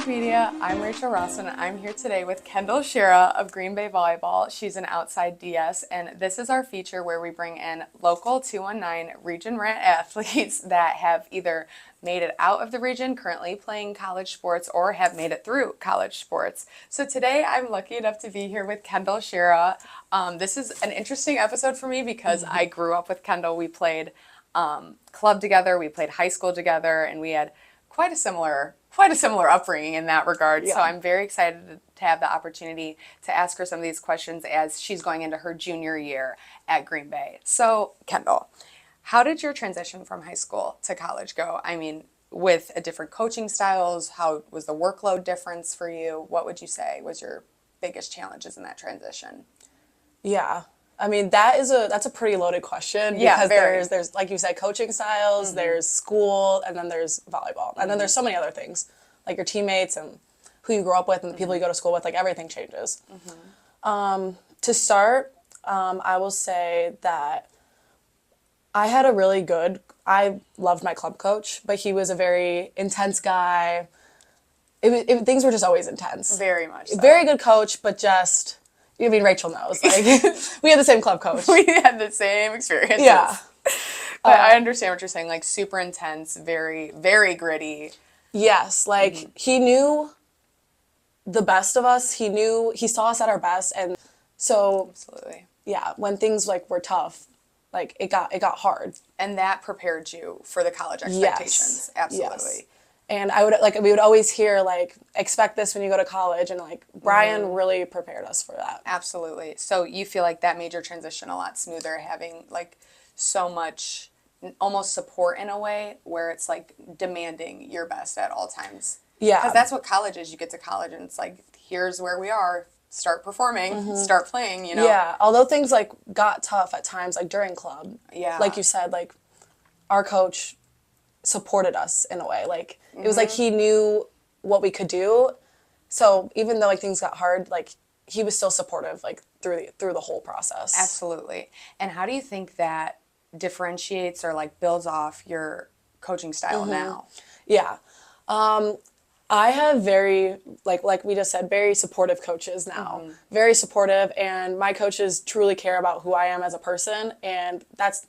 Media. I'm Rachel Ross, and I'm here today with Kendall Shira of Green Bay Volleyball. She's an outside DS, and this is our feature where we bring in local 219 Region Rat athletes that have either made it out of the region, currently playing college sports, or have made it through college sports. So today I'm lucky enough to be here with Kendall Shira. This is an interesting episode for me because I grew up with Kendall. We played club together, we played high school together, and we had quite a similar upbringing in that regard. Yeah. So I'm very excited to have the opportunity to ask her some of these questions as she's going into her junior year at Green Bay. So Kendall, how did your transition from high school to college go? I mean, with a different coaching styles, how was the workload difference for you? What would you say was your biggest challenges in that transition? Yeah. I mean, that's a pretty loaded question Yeah, because very. there's like you said, coaching styles, there's school, and then there's volleyball. And then there's so many other things, like your teammates and who you grow up with and the people you go to school with, like everything changes. To start, I will say that I loved my club coach, but he was a very intense guy. Things were just always intense. Very much so. Very good coach, but just... I mean, Rachel knows. Like, we had the same club coach. We had the same experiences. Yeah. But I understand what you're saying, like super intense, very, very gritty. Yes, like he knew the best of us. He saw us at our best, and so Absolutely. yeah, when things like were tough, like it got hard. And that prepared you for the college expectations. Yes. Absolutely. Yes. And we would always hear like, expect this when you go to college, and like Brian really prepared us for that. Absolutely. So you feel like that made your transition a lot smoother, having like so much almost support in a way where it's like demanding your best at all times. Yeah. Because that's what college is. You get to college and it's like, here's where we are. Start performing, start playing, you know? Yeah, although things like got tough at times, like during club. Yeah. Like you said, like our coach supported us in a way. Like it was like he knew what we could do. So even though like things got hard, like he was still supportive like through the whole process. Absolutely. And how do you think that differentiates or like builds off your coaching style now? Yeah. I have very, like we just said, very supportive coaches now. Very supportive, and my coaches truly care about who I am as a person, and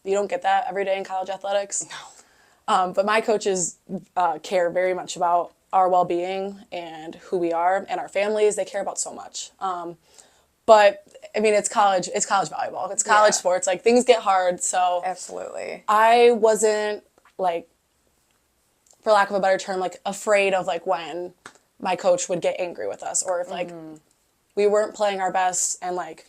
you don't get that every day in college athletics. No. But my coaches care very much about our well-being and who we are and our families. They care about so much. But I mean, it's college volleyball. It's college sports. Like things get hard. So Absolutely. I wasn't like, for lack of a better term, like afraid of like when my coach would get angry with us, or if like we weren't playing our best and like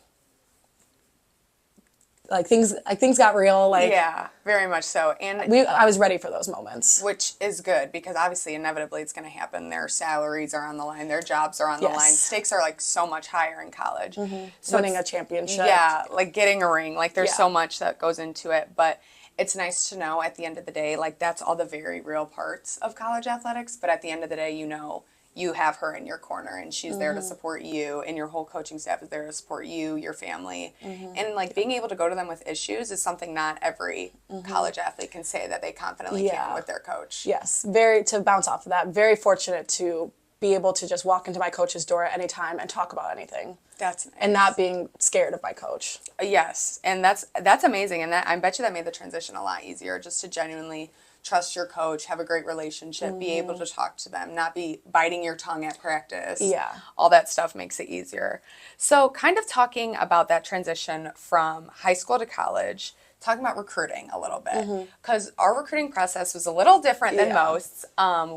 things got real. Like Yeah, very much so. And I was ready for those moments. which is good because obviously inevitably it's going to happen. Their salaries are on the line, their jobs are on the Yes. line. Stakes are like so much higher in college. So Winning a it's- championship. Yeah, like getting a ring. Like there's Yeah. so much that goes into it, but it's nice to know at the end of the day, like that's all the very real parts of college athletics, but at the end of the day, you know, you have her in your corner and she's there to support you, and your whole coaching staff is there to support you, your family. And like being able to go to them with issues is something not every college athlete can say that they confidently can Yeah. with their coach. Yes, to bounce off of that, very fortunate to be able to just walk into my coach's door at any time and talk about anything. That's nice. And not being scared of my coach. Yes, and that's amazing, and that I bet you that made the transition a lot easier, just to genuinely trust your coach, have a great relationship, be able to talk to them, not be biting your tongue at practice. Yeah. All that stuff makes it easier. So kind of talking about that transition from high school to college, talking about recruiting a little bit, because our recruiting process was a little different than Yeah. most.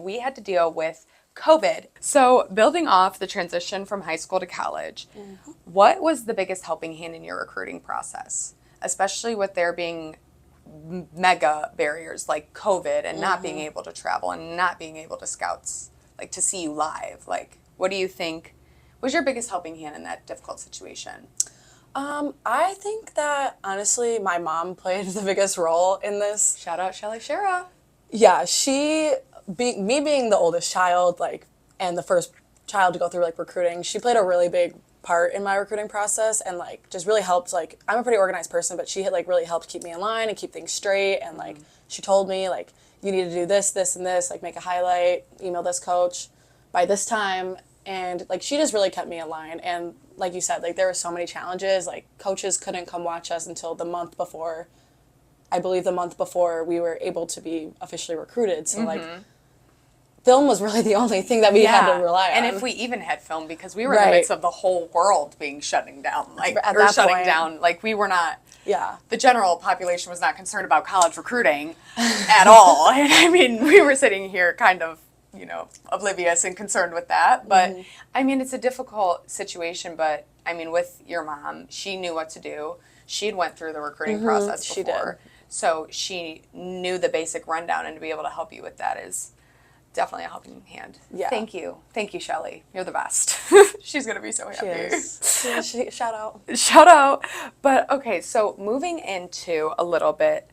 We had to deal with COVID. So building off the transition from high school to college, what was the biggest helping hand in your recruiting process, especially with there being mega barriers like COVID and not being able to travel and not being able to scouts, like to see you live? Like, what do you think was your biggest helping hand in that difficult situation? I think that honestly my mom played the biggest role in this. Shout out Shelly Shara. Yeah, me being the oldest child, like, and the first child to go through like recruiting, she played a really big part in my recruiting process, and like just really helped. Like, I'm a pretty organized person, but she had like really helped keep me in line and keep things straight, and like she told me like, you need to do this, this, and this, like make a highlight, email this coach. by this time. And like she just really kept me in line. And like you said, like there were so many challenges. Like coaches couldn't come watch us until the month before. I believe the month before we were able to be officially recruited. So like film was really the only thing that we had to rely on. And if we even had film, because we were in the midst of the whole world being shutting down, like At or that shutting point. down, like we were not. Yeah. The general population was not concerned about college recruiting at all. And I mean, we were sitting here kind of, you know, oblivious and concerned with that. But I mean, it's a difficult situation. But I mean, with your mom, she knew what to do. She'd went through the recruiting process before. She did. So she knew the basic rundown, and to be able to help you with that is definitely a helping hand. Yeah. Thank you. Thank you, Shelly. You're the best. She's going to be so happy. Shout out. Shout out. But okay, so moving into a little bit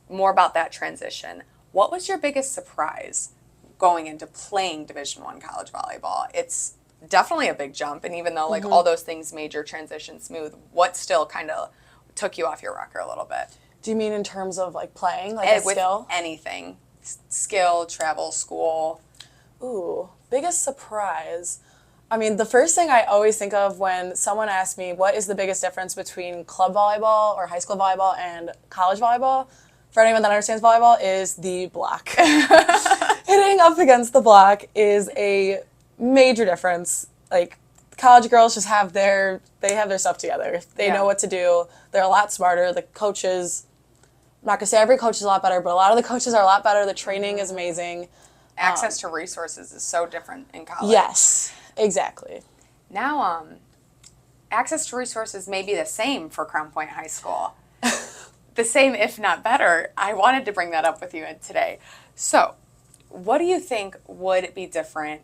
more about that transition. What was your biggest surprise going into playing Division I college volleyball? It's definitely a big jump, and even though like all those things made your transition smooth, what still kind of took you off your rocker a little bit? Do you mean in terms of like playing, like a With skill? anything. Skill, travel, school. Ooh, biggest surprise. I mean, the first thing I always think of when someone asks me what is the biggest difference between club volleyball or high school volleyball and college volleyball, for anyone that understands volleyball, is the block. Hitting up against the block is a major difference. Like, college girls just have their stuff together. They know what to do. They're a lot smarter. The coaches, I'm not going to say every coach is a lot better, but a lot of the coaches are a lot better. The training is amazing. Access to resources is so different in college. Yes, exactly. Now, access to resources may be the same for Crown Point High School. The same, if not better. I wanted to bring that up with you today. So, what do you think would be different,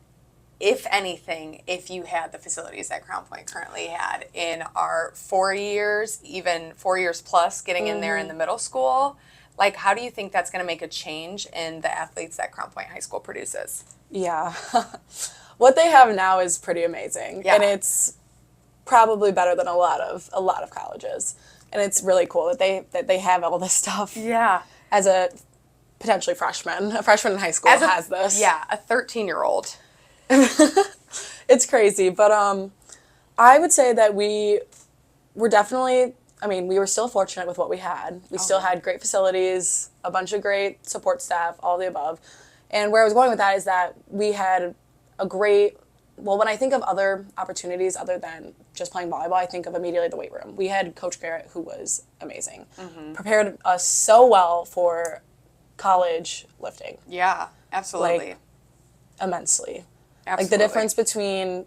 if anything, if you had the facilities that Crown Point currently had in our 4 years, even 4 years plus, getting in there in the middle school? Like, how do you think that's going to make a change in the athletes that Crown Point High School produces? Yeah. What they have now is pretty amazing. Yeah. And it's probably better than a lot of colleges. And it's really cool that they have all this stuff. Yeah. As a potentially freshman, a freshman in high school has this. Yeah, a 13-year-old. It's crazy, but I would say that we were definitely, I mean, we were still fortunate with what we had. We still had great facilities, a bunch of great support staff, all the above. And where I was going with that is that we had a great, well, when I think of other opportunities other than just playing volleyball, I think of immediately the weight room. We had Coach Garrett, who was amazing. Prepared us so well for college lifting. Yeah, absolutely. Like, immensely. Absolutely. Like the difference between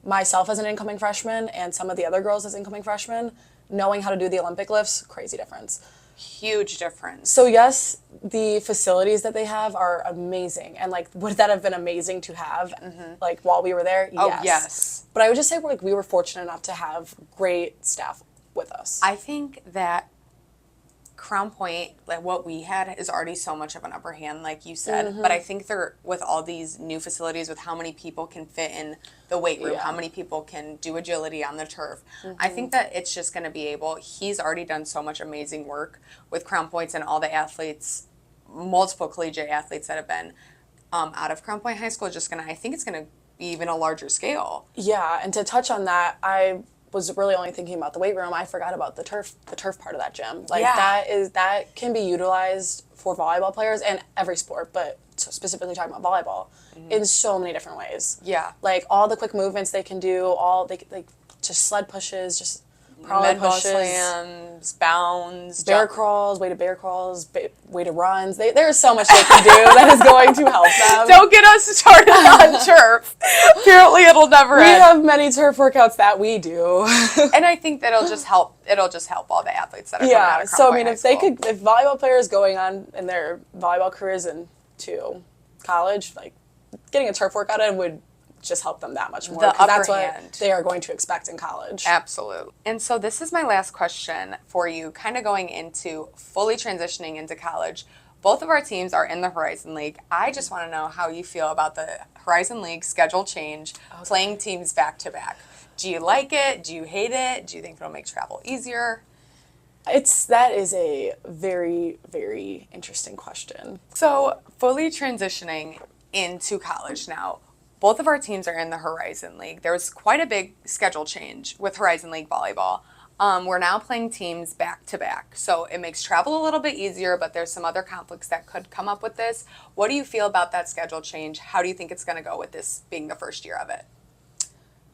myself as an incoming freshman and some of the other girls as incoming freshmen, knowing how to do the Olympic lifts, crazy difference. Huge difference. So yes, the facilities that they have are amazing. And like, would that have been amazing to have like while we were there? Oh, Yes. yes. But I would just say like we were fortunate enough to have great staff with us. I think that Crown Point, like what we had, is already so much of an upper hand, like you said. But I think they're, with all these new facilities, with how many people can fit in the weight room, how many people can do agility on the turf, I think that it's just going to be able. He's already done so much amazing work with Crown Points and all the athletes, multiple collegiate athletes that have been out of Crown Point High School. Just gonna, I think it's going to be even a larger scale. Yeah, and to touch on that, I was really only thinking about the weight room. I forgot about the turf part of that gym. Like that can be utilized for volleyball players and every sport, but specifically talking about volleyball in so many different ways. Yeah. Like all the quick movements they can do, all they like just sled pushes, just prolong Med-ball pushes, slams, bounds, bear crawls, weighted runs. There is so much they can do that is going to help them. Don't get us started on turf. Apparently, it'll never We end. have many turf workouts that we do. And I think that it'll just help all the athletes that are coming out of Crown so I Point mean, High if they School. could, if volleyball players going on in their volleyball careers into college, like getting a turf workout in would just help them that much more. The 'Cause that's upper what hand. they are going to expect in college. Absolutely. And so this is my last question for you, kind of going into fully transitioning into college. Both of our teams are in the Horizon League. I just want to know how you feel about the Horizon League schedule change, playing teams back to back. Do you like it? Do you hate it? Do you think it'll make travel easier? That is a very, very interesting question. So fully transitioning into college now. Both of our teams are in the Horizon League. There's quite a big schedule change with Horizon League volleyball. We're now playing teams back to back, so it makes travel a little bit easier, but there's some other conflicts that could come up with this. What do you feel about that schedule change? How do you think it's going to go with this being the first year of it?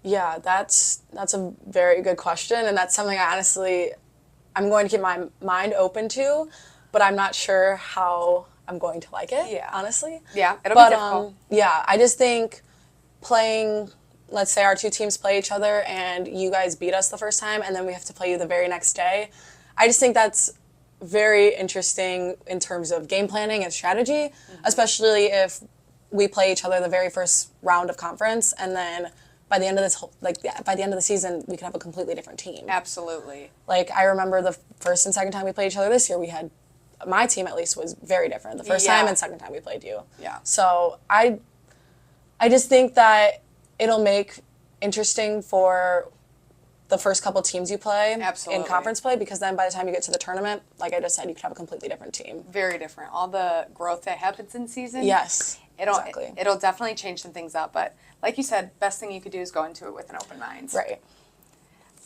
Yeah, that's a very good question, and that's something I'm going to keep my mind open to, but I'm not sure how I'm going to like it, honestly. Yeah, it'll be difficult. Yeah, I just think playing, let's say our two teams play each other and you guys beat us the first time and then we have to play you the very next day. I just think that's very interesting in terms of game planning and strategy, especially if we play each other the very first round of conference and then by the end of by the end of the season, we could have a completely different team. Absolutely. Like, I remember the first and second time we played each other this year, my team at least was very different. The first time and second time we played you. Yeah. So I just think that it'll make interesting for the first couple teams you play in conference play, because then by the time you get to the tournament, like I just said, you could have a completely different team. Very different. All the growth that happens in season. Yes. It'll definitely change some things up, but like you said, best thing you could do is go into it with an open mind. Right.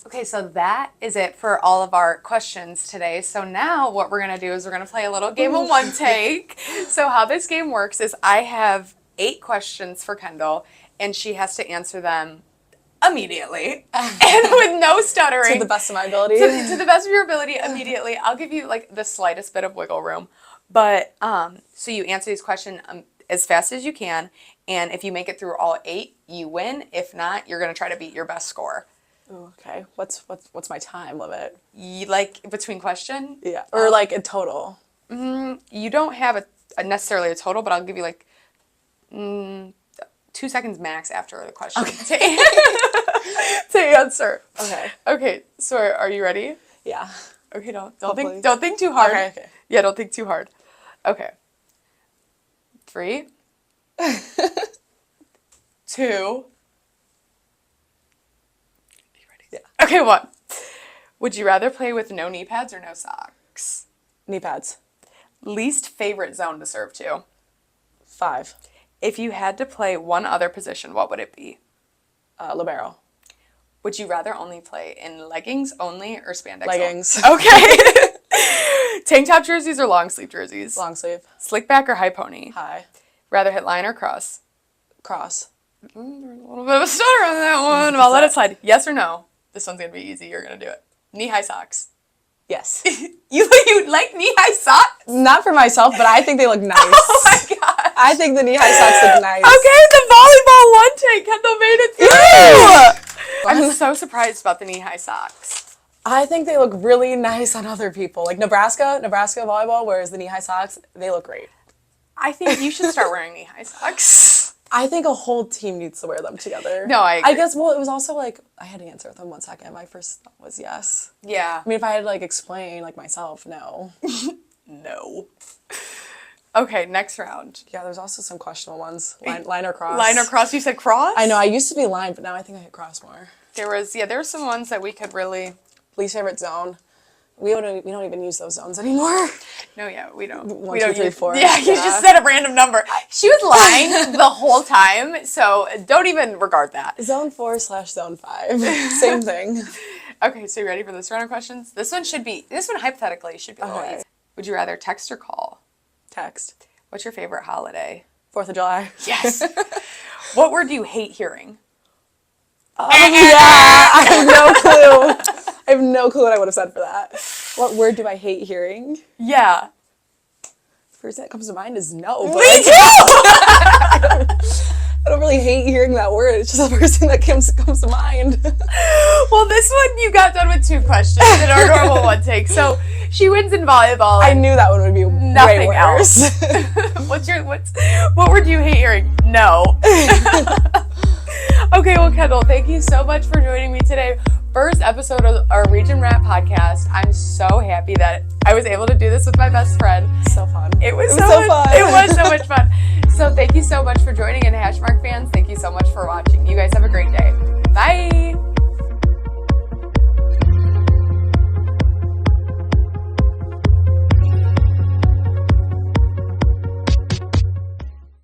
Okay, so that is it for all of our questions today. So now what we're going to do is we're going to play a little game of one take. So how this game works is I have 8 questions for Kendall, and she has to answer them immediately and with no stuttering. To the best of my ability. To the best of your ability immediately. I'll give you like the slightest bit of wiggle room. But so you answer these questions as fast as you can, and if you make it through all 8, you win. If not, you're going to try to beat your best score. Ooh, okay. What's my time limit? Like between question? Yeah. Or like in total? You don't have necessarily a total, but I'll give you like 2 seconds max after the question to answer. Okay. Okay. So are you ready? Yeah. Okay. Don't think too hard. Okay. Yeah. Don't think too hard. Okay. 3, 2. Yeah. Okay, 1. Would you rather play with no knee pads or no socks? Knee pads. Least favorite zone to serve to? 5. If you had to play one other position, what would it be? Libero. Would you rather only play in leggings only or spandex? Leggings. Only? Okay. Tank top jerseys or long sleeve jerseys? Long sleeve. Slick back or high pony? High. Rather hit line or cross? Cross. There's a little bit of a stutter on that one. I'll let it slide. Yes or no? This one's going to be easy. You're going to do it. Knee-high socks. Yes. You like knee-high socks? Not for myself, but I think they look nice. Oh my gosh. I think the knee-high socks look nice. Okay, the volleyball one take. Kendall made it through. I'm so surprised about the knee-high socks. I think they look really nice on other people. Like Nebraska volleyball wears the knee-high socks. They look great. I think you should start wearing knee-high socks. I think a whole team needs to wear them together. No, I agree. I guess, well, it was also like, I had to answer with them 1 second. My first thought was yes. Yeah. I mean, if I had to like explain like myself, no. No. Okay, next round. Yeah, there's also some questionable ones. Line or cross. Line or cross? You said cross? I know, I used to be line, but now I think I hit cross more. There were some ones that we could really... Least favorite zone. We don't even use those zones anymore. No, yeah, we don't. 1, 2, 3, 4. Yeah, you just said a random number. She was lying the whole time, so don't even regard that. Zone 4/zone 5. Same thing. Okay, so you ready for this round of questions? This one hypothetically should be a little Okay. easy. Would you rather text or call? Text. What's your favorite holiday? 4th of July. Yes. What word do you hate hearing? Yeah, I have no clue. I have no clue what I would have said for that. What word do I hate hearing? Yeah. The first thing that comes to mind is no. But Me too! I don't really hate hearing that word. It's just the first thing that comes to mind. Well, this one you got done with 2 questions in our normal one take. So she wins in volleyball. I knew that one would be Nothing way worse. else. What word do you hate hearing? No. Okay, well, Kendall, thank you so much for joining me today. First episode of our Region Rat podcast. I'm so happy that I was able to do this with my best friend. So fun. It was so fun. It was so much fun. So thank you so much for joining